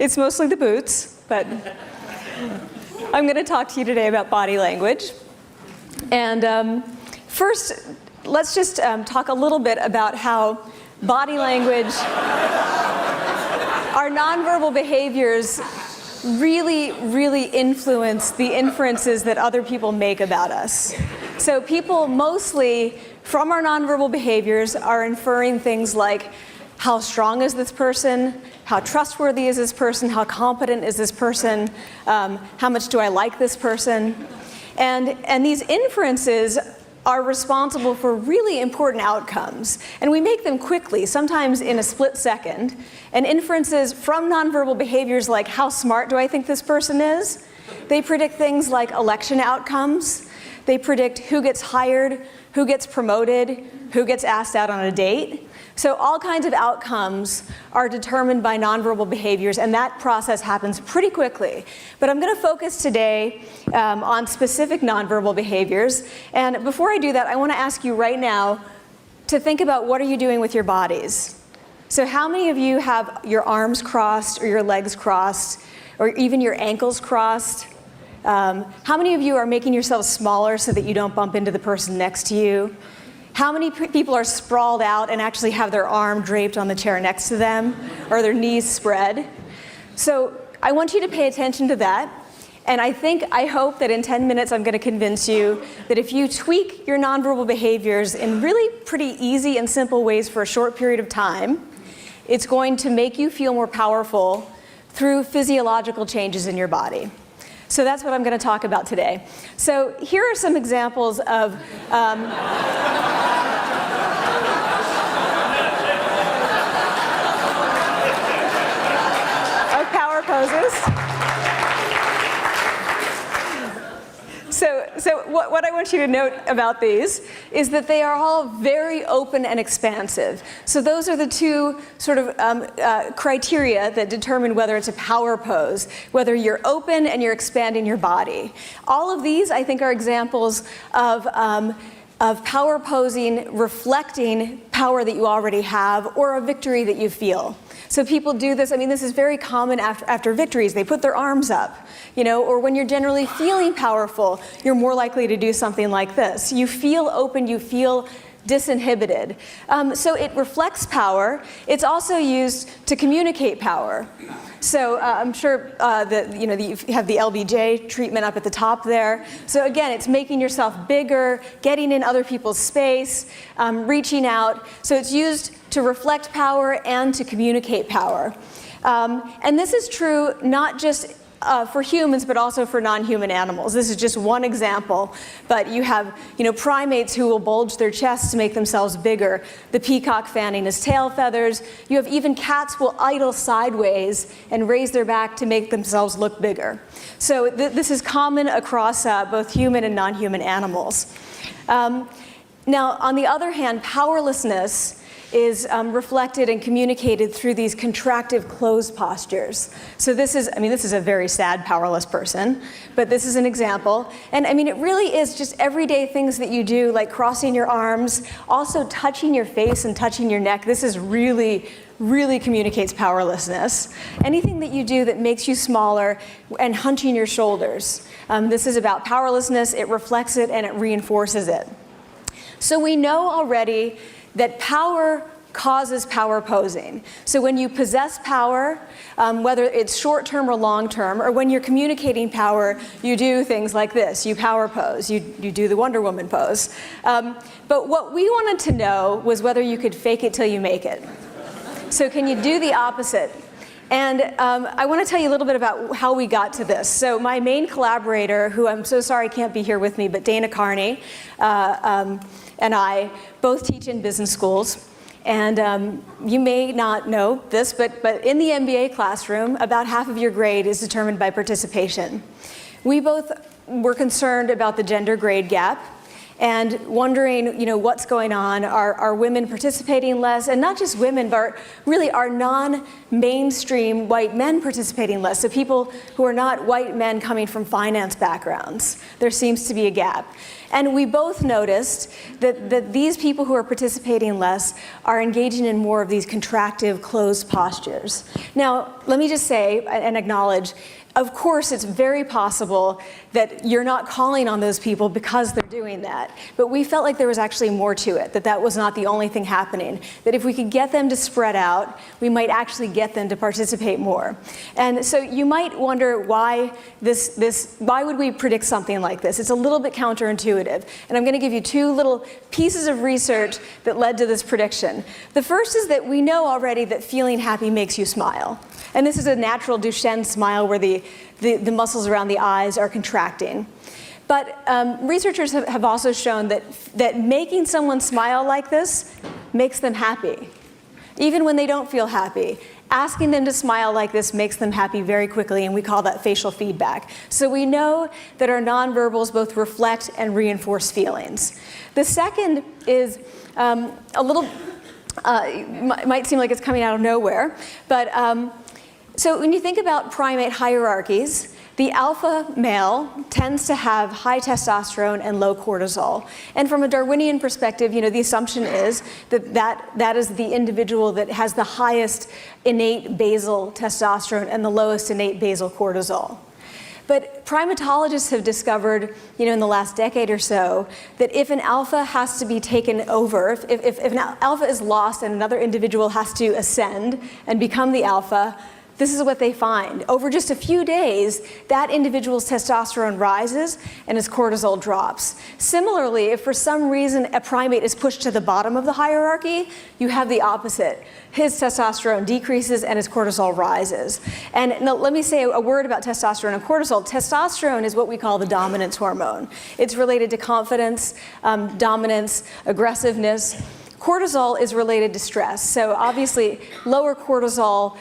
It's mostly the boots, but I'm going to talk to you today about body language. And first, let's just talk a little bit about how body language, our nonverbal behaviors really influence the inferences that other people make about us. So people mostly, from our nonverbal behaviors, are inferring things like, how strong is this person? How trustworthy is this person? How competent is this person? How much do I like this person? And these inferences are responsible for really important outcomes. And we make them quickly, sometimes in a split second. And inferences from nonverbal behaviors like, how smart do I think this person is? They predict things like election outcomes. They predict who gets hired, who gets promoted, who gets asked out on a date. So all kinds of outcomes are determined by nonverbal behaviors, and that process happens pretty quickly. But I'm going to focus today on specific nonverbal behaviors. And before I do that, I want to ask you right now to think about, what are you doing with your bodies? So how many of you have your arms crossed or your legs crossed or even your ankles crossed? How many of you are making yourselves smaller so that you don't bump into the person next to you? How many people are sprawled out and actually have their arm draped on the chair next to them, or their knees spread? So I want you to pay attention to that. And I hope that in 10 minutes I'm going to convince you that if you tweak your nonverbal behaviors in really pretty easy and simple ways for a short period of time, it's going to make you feel more powerful through physiological changes in your body. So that's what I'm going to talk about today. So here are some examples of power poses. So what I want you to note about these is that they are all very open and expansive. So those are the two sort of criteria that determine whether it's a power pose, whether you're open and you're expanding your body. All of these, I think, are examples of power posing reflecting power that you already have or a victory that you feel. So people do this, I mean, this is very common after victories. They put their arms up, or when you're generally feeling powerful, you're more likely to do something like this. You feel open, you feel disinhibited. So it reflects power. It's also used to communicate power. So I'm sure that you have the LBJ treatment up at the top there. So again, it's making yourself bigger, getting in other people's space, reaching out. So it's used to reflect power and to communicate power. And this is true not just for humans, but also for non-human animals. This is just one example, but you have primates who will bulge their chests to make themselves bigger. The peacock fanning his tail feathers. You have even cats will idle sideways and raise their back to make themselves look bigger. So this is common across both human and non-human animals. Now, on the other hand, powerlessness is reflected and communicated through these contractive closed postures. So this is a very sad, powerless person, but this is an example. And it really is just everyday things that you do, like crossing your arms, also touching your face and touching your neck. This is really communicates powerlessness. Anything that you do that makes you smaller, and hunching your shoulders. This is about powerlessness. It reflects it and it reinforces it. So we know already that power causes power posing. So when you possess power, whether it's short-term or long-term, or when you're communicating power, you do things like this. You power pose. You do the Wonder Woman pose. But what we wanted to know was whether you could fake it till you make it. So can you do the opposite? And I want to tell you a little bit about how we got to this. So my main collaborator, who I'm so sorry can't be here with me, but Dana Carney, and I both teach in business schools. And you may not know this, but in the MBA classroom, about half of your grade is determined by participation. We both were concerned about the gender grade gap and wondering, what's going on. Are women participating less? And not just women, but really are non-mainstream white men participating less? So people who are not white men coming from finance backgrounds. There seems to be a gap. And we both noticed that these people who are participating less are engaging in more of these contractive, closed postures. Now, let me just say and acknowledge, of course, it's very possible that you're not calling on those people because they're doing that. But we felt like there was actually more to it, that was not the only thing happening. That if we could get them to spread out, we might actually get them to participate more. And so you might wonder why why would we predict something like this? It's a little bit counterintuitive. And I'm going to give you two little pieces of research that led to this prediction. The first is that we know already that feeling happy makes you smile. And this is a natural Duchenne smile where the muscles around the eyes are contracting. But researchers have also shown that making someone smile like this makes them happy, even when they don't feel happy. Asking them to smile like this makes them happy very quickly, and we call that facial feedback. So we know that our nonverbals both reflect and reinforce feelings. The second is a little, might seem like it's coming out of nowhere, but so when you think about primate hierarchies, the alpha male tends to have high testosterone and low cortisol. And from a Darwinian perspective, the assumption is that is the individual that has the highest innate basal testosterone and the lowest innate basal cortisol. But primatologists have discovered, in the last decade or so, that if an alpha has to be taken over, if an alpha is lost and another individual has to ascend and become the alpha, this is what they find. Over just a few days, that individual's testosterone rises and his cortisol drops. Similarly, if for some reason a primate is pushed to the bottom of the hierarchy, you have the opposite. His testosterone decreases and his cortisol rises. And now, let me say a word about testosterone and cortisol. Testosterone is what we call the dominance hormone. It's related to confidence, dominance, aggressiveness. Cortisol is related to stress. So obviously, lower cortisol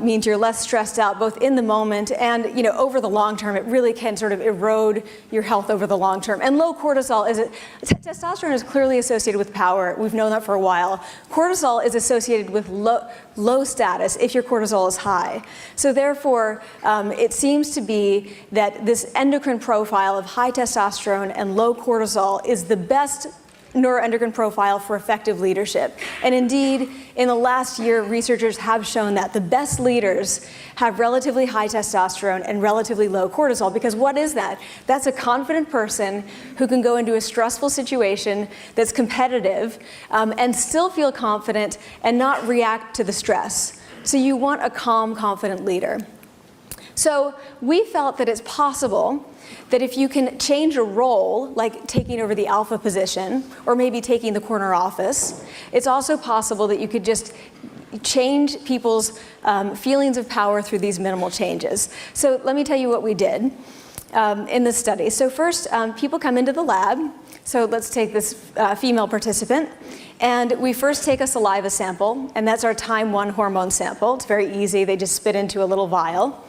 means you're less stressed out, both in the moment and over the long term. It really can sort of erode your health over the long term. And low cortisol testosterone is clearly associated with power. We've known that for a while. Cortisol is associated with low status if your cortisol is high. So therefore, it seems to be that this endocrine profile of high testosterone and low cortisol is the best neuroendocrine profile for effective leadership. And indeed, in the last year, researchers have shown that the best leaders have relatively high testosterone and relatively low cortisol. Because what is that? That's a confident person who can go into a stressful situation that's competitive and still feel confident and not react to the stress. So you want a calm, confident leader. So we felt that it's possible that if you can change a role, like taking over the alpha position, or maybe taking the corner office, it's also possible that you could just change people's feelings of power through these minimal changes. So let me tell you what we did in this study. So first, people come into the lab. So let's take this female participant. And we first take a saliva sample, and that's our time 1 hormone sample. It's very easy. They just spit into a little vial.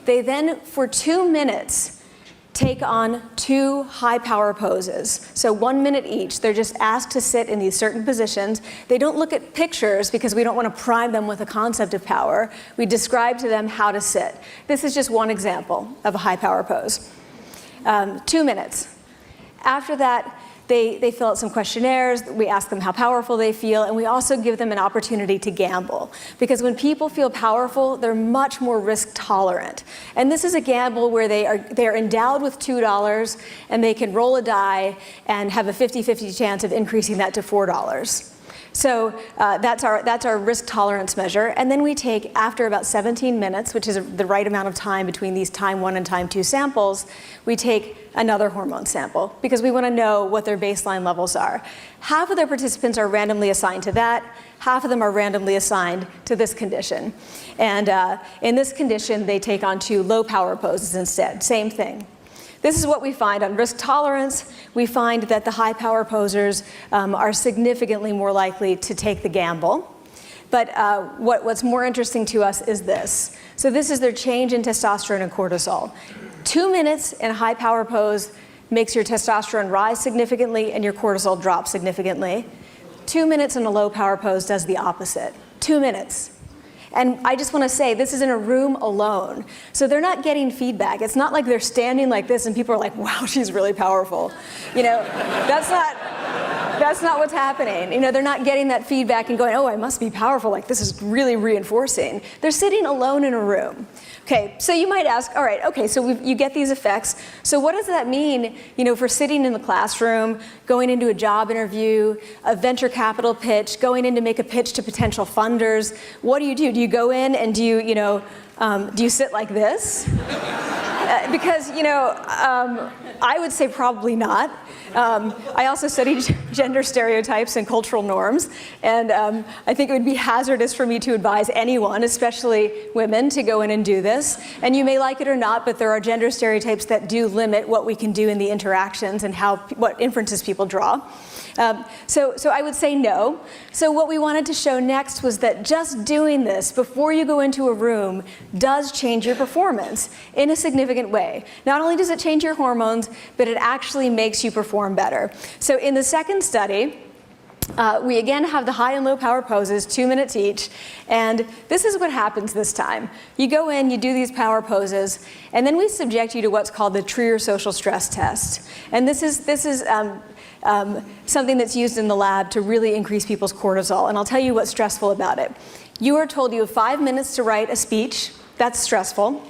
They then, for 2 minutes, take on 2 high power poses. So 1 minute each. They're just asked to sit in these certain positions. They don't look at pictures because we don't want to prime them with a concept of power. We describe to them how to sit. This is just one example of a high power pose. 2 minutes. After that, they fill out some questionnaires. We ask them how powerful they feel, and we also give them an opportunity to gamble. Because when people feel powerful, they're much more risk tolerant. And this is a gamble where they are endowed with $2, and they can roll a die and have a 50-50 chance of increasing that to $4. So that's our risk tolerance measure. And then we take, after about 17 minutes, which is the right amount of time between these time 1 and time 2 samples, we take another hormone sample because we want to know what their baseline levels are. Half of their participants are randomly assigned to that. Half of them are randomly assigned to this condition. And in this condition, they take on 2 low power poses instead. Same thing. This is what we find on risk tolerance. We find that the high power posers are significantly more likely to take the gamble. But what's more interesting to us is this. So this is their change in testosterone and cortisol. 2 minutes in a high power pose makes your testosterone rise significantly and your cortisol drop significantly. 2 minutes in a low power pose does the opposite. 2 minutes. And I just want to say, this is in a room alone. So they're not getting feedback. It's not like they're standing like this and people are like, wow, she's really powerful. You know, that's not what's happening. You know, they're not getting that feedback and going, oh, I must be powerful. Like, this is really reinforcing. They're sitting alone in a room. Okay, so you might ask, all right, okay, so you get these effects. So what does that mean, you know, for sitting in the classroom, going into a job interview, a venture capital pitch, going in to make a pitch to potential funders? What do? Do you go in and do you sit like this? Because, you know, I would say probably not. I also studied gender stereotypes and cultural norms, and I think it would be hazardous for me to advise anyone, especially women, to go in and do this. And you may like it or not, but there are gender stereotypes that do limit what we can do in the interactions and what inferences people draw. So I would say no. So what we wanted to show next was that just doing this before you go into a room does change your performance in a significant way. Not only does it change your hormones, but it actually makes you perform better. So in the second study, we again have the high and low power poses, 2 minutes each, and this is what happens this time. You go in, you do these power poses, and then we subject you to what's called the Trier social stress test. And this is something that's used in the lab to really increase people's cortisol, and I'll tell you what's stressful about it. You are told you have 5 minutes to write a speech. That's stressful.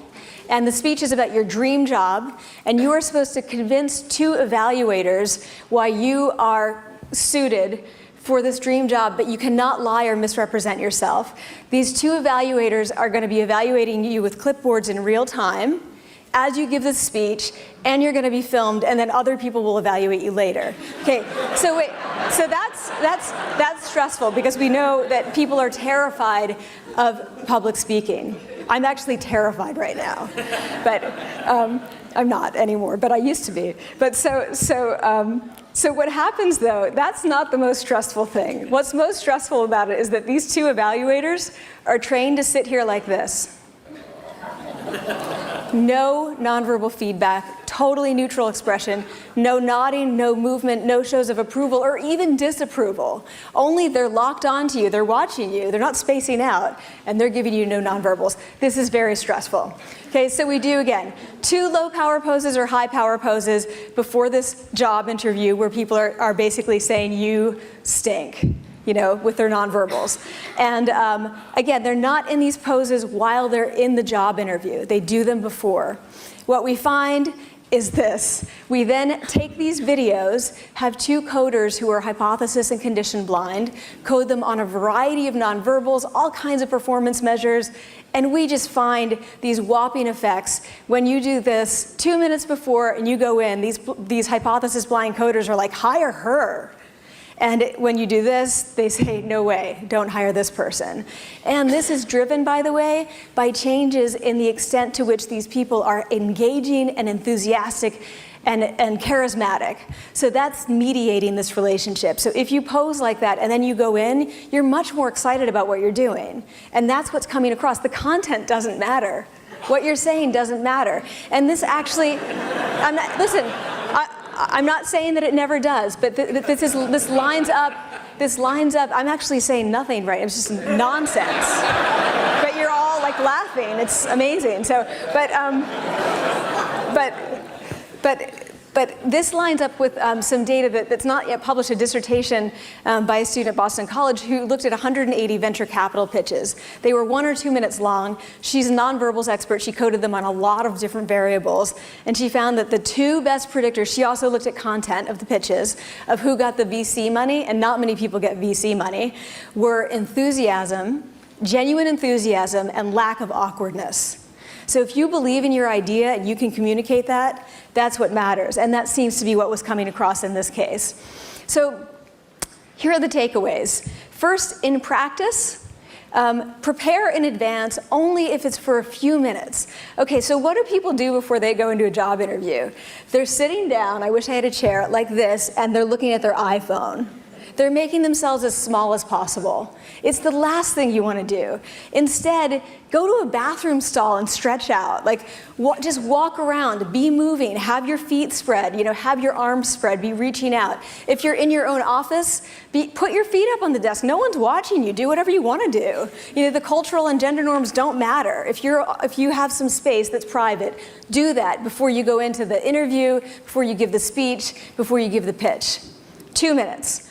And the speech is about your dream job, and you are supposed to convince 2 evaluators why you are suited for this dream job, but you cannot lie or misrepresent yourself. These 2 evaluators are going to be evaluating you with clipboards in real time as you give this speech, and you're going to be filmed, and then other people will evaluate you later. Okay, so that's stressful, because we know that people are terrified of public speaking. I'm actually terrified right now, but I'm not anymore, but I used to be. But so what happens, though, that's not the most stressful thing. What's most stressful about it is that these 2 evaluators are trained to sit here like this. No nonverbal feedback, totally neutral expression, no nodding, no movement, no shows of approval or even disapproval. Only they're locked onto you, they're watching you, they're not spacing out, and they're giving you no nonverbals. This is very stressful. Okay, so we do, again, 2 low power poses or high power poses before this job interview where people are basically saying, you stink, you know, with their nonverbals. And again, they're not in these poses while they're in the job interview. They do them before. What we find is this. We then take these videos, have 2 coders who are hypothesis and condition blind, code them on a variety of nonverbals, all kinds of performance measures, and we just find these whopping effects. When you do this 2 minutes before and you go in, these hypothesis blind coders are like, hire her. And when you do this, they say, no way, don't hire this person. And this is driven, by the way, by changes in the extent to which these people are engaging and enthusiastic and charismatic. So that's mediating this relationship. So if you pose like that and then you go in, you're much more excited about what you're doing. And that's what's coming across. The content doesn't matter. What you're saying doesn't matter. And this actually, I'm not saying that it never does, but this lines up. I'm actually saying nothing right. It's just nonsense. But you're all like laughing. It's amazing. So, but this lines up with some data that's not yet published, a dissertation by a student at Boston College who looked at 180 venture capital pitches. They were 1 or 2 minutes long. She's a nonverbals expert. She coded them on a lot of different variables. And she found that the 2 best predictors, she also looked at content of the pitches, of who got the VC money, and not many people get VC money, were enthusiasm, genuine enthusiasm, and lack of awkwardness. So if you believe in your idea and you can communicate that, that's what matters. And that seems to be what was coming across in this case. So here are the takeaways. First, in practice, prepare in advance only if it's for a few minutes. Okay, so what do people do before they go into a job interview? They're sitting down, I wish I had a chair, like this, and they're looking at their iPhone. They're making themselves as small as possible. It's the last thing you want to do. Instead, go to a bathroom stall and stretch out. Like, just walk around, be moving, have your feet spread, have your arms spread, be reaching out. If you're in your own office, put your feet up on the desk. No one's watching you. Do whatever you want to do. The cultural and gender norms don't matter. If you have some space that's private, do that before you go into the interview, before you give the speech, before you give the pitch. 2 minutes.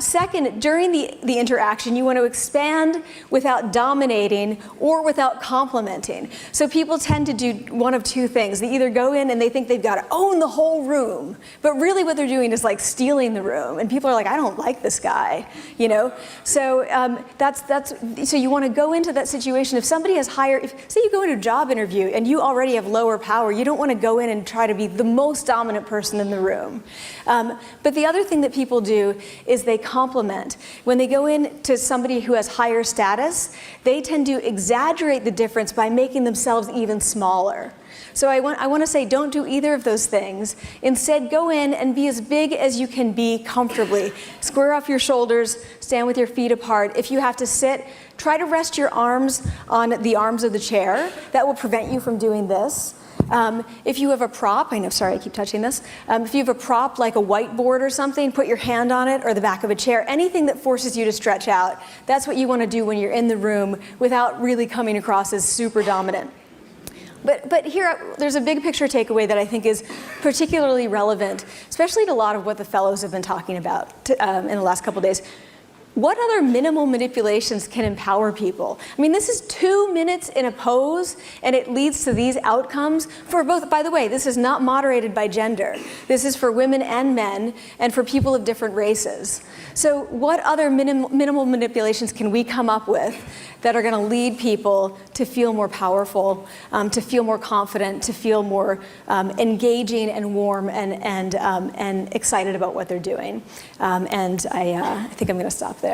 Second, during the interaction, you want to expand without dominating or without complimenting. So people tend to do one of two things. They either go in and they think they've got to own the whole room, but really what they're doing is like stealing the room. And people are like, I don't like this guy, So so you want to go into that situation. If somebody has say you go into a job interview and you already have lower power, you don't want to go in and try to be the most dominant person in the room. But the other thing that people do is they compliment. When they go in to somebody who has higher status, they tend to exaggerate the difference by making themselves even smaller. So I want to say, don't do either of those things. Instead, go in and be as big as you can be comfortably. Square off your shoulders, stand with your feet apart. If you have to sit, try to rest your arms on the arms of the chair. That will prevent you from doing this. If you have a prop, sorry, I keep touching this. If you have a prop like a whiteboard or something, put your hand on it or the back of a chair, anything that forces you to stretch out. That's what you want to do when you're in the room without really coming across as super dominant. But here, there's a big picture takeaway that I think is particularly relevant, especially to a lot of what the fellows have been talking about in the last couple days. What other minimal manipulations can empower people? I mean, this is 2 minutes in a pose, and it leads to these outcomes for both. By the way, this is not moderated by gender. This is for women and men, and for people of different races. So what other minimal manipulations can we come up with that are going to lead people to feel more powerful, to feel more confident, to feel more engaging and warm and excited about what they're doing? And I think I'm going to stop there.